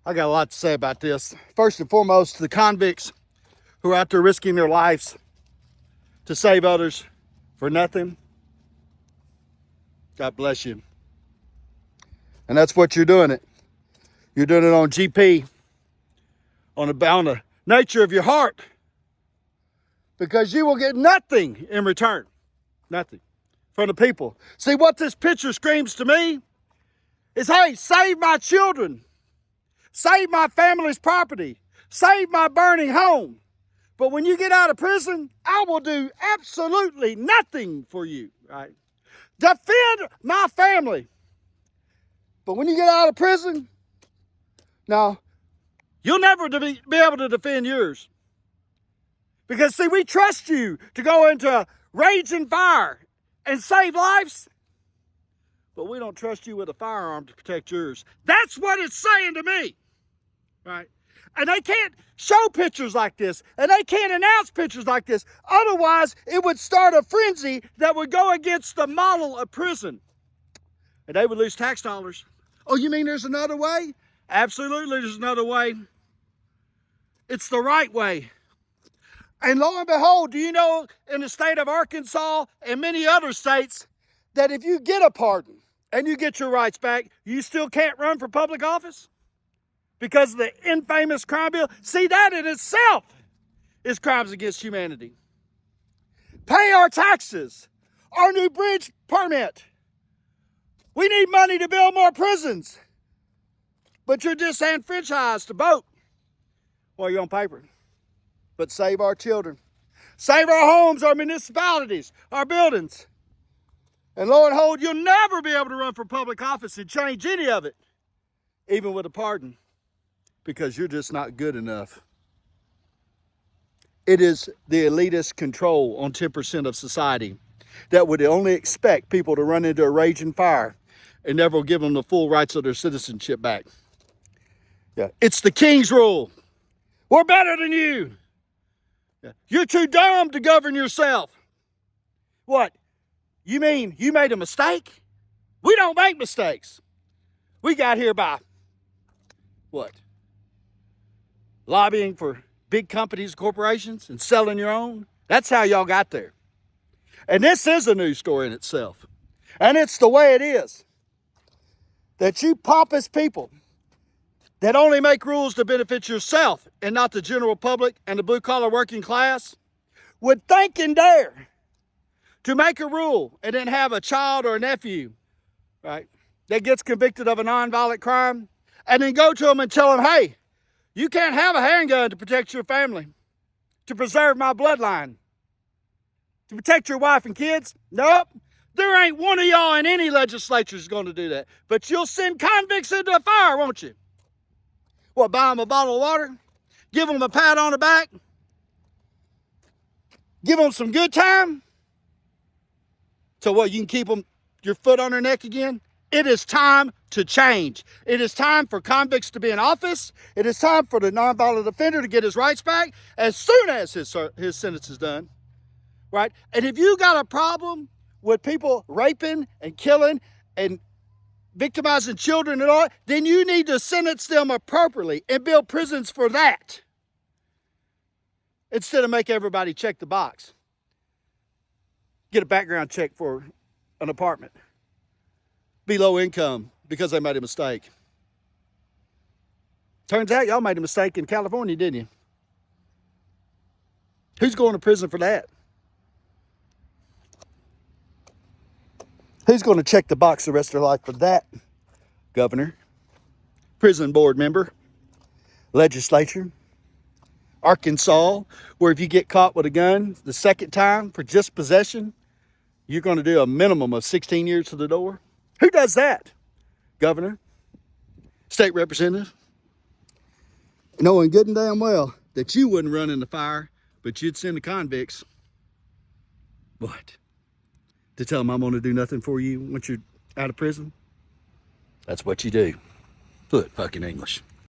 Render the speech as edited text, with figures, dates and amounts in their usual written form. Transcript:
I got a lot to say about this. First and foremost, the convicts who are out there risking their lives to save others for nothing. God bless you. And that's what you're doing it. You're doing it on GP, on the nature of your heart, because you will get nothing in return. Nothing from the people. See, what this picture screams to me is, hey, save my children. Save my family's property. Save my burning home. But when you get out of prison, I will do absolutely nothing for you, right? Defend my family. But when you get out of prison, now, you'll never be able to defend yours. Because, see, we trust you to go into a raging fire and save lives, but we don't trust you with a firearm to protect yours. That's what it's saying to me, right? And they can't show pictures like this, and they can't announce pictures like this. Otherwise, it would start a frenzy that would go against the model of prison, and they would lose tax dollars. Oh, you mean there's another way? Absolutely, there's another way. It's the right way. And lo and behold, do you know in the state of Arkansas and many other states that if you get a pardon and you get your rights back, you still can't run for public office? Because of the infamous crime bill. See, that in itself is crimes against humanity. Pay our taxes, our new bridge permit. We need money to build more prisons. But you're disenfranchised to vote. Well, you're on paper. But save our children. Save our homes, our municipalities, our buildings. And lo and behold, you'll never be able to run for public office and change any of it, even with a pardon, because you're just not good enough. It is the elitist control on 10% of society that would only expect people to run into a raging fire and never give them the full rights of their citizenship back. Yeah, it's the king's rule. We're better than you. Yeah. You're too dumb to govern yourself. What? You mean you made a mistake? We don't make mistakes. We got here by what? Lobbying for big companies, corporations, and selling your own? That's how y'all got there. And this is a news story in itself. And it's the way it is. That you pompous people that only make rules to benefit yourself and not the general public and the blue-collar working class would think and dare to make a rule and then have a child or a nephew, right, that gets convicted of a nonviolent crime and then go to them and tell them, hey, you can't have a handgun to protect your family, to preserve my bloodline, to protect your wife and kids. Nope. There ain't one of y'all in any legislature is going to do that. But you'll send convicts into a fire, won't you? What, buy them a bottle of water? Give them a pat on the back? Give them some good time? So what, you can keep them, your foot on their neck again? It is time to change. It is time for convicts to be in office. It is time for the nonviolent offender to get his rights back as soon as his sentence is done. Right? And if you got a problem with people raping and killing and victimizing children and all, then you need to sentence them appropriately and build prisons for that. Instead of make everybody check the box. Get a background check for an apartment. Be low income because they made a mistake. Turns out y'all made a mistake in California, didn't you? Who's going to prison for that? Who's going to check the box the rest of their life for that? Governor, prison board member, legislature, Arkansas, where if you get caught with a gun the second time for just possession, you're going to do a minimum of 16 years to the door. Who does that? Governor, state representative, knowing good and damn well that you wouldn't run in the fire, but you'd send the convicts. What? To tell them I'm going to do nothing for you once you're out of prison? That's what you do. Fluent fucking English.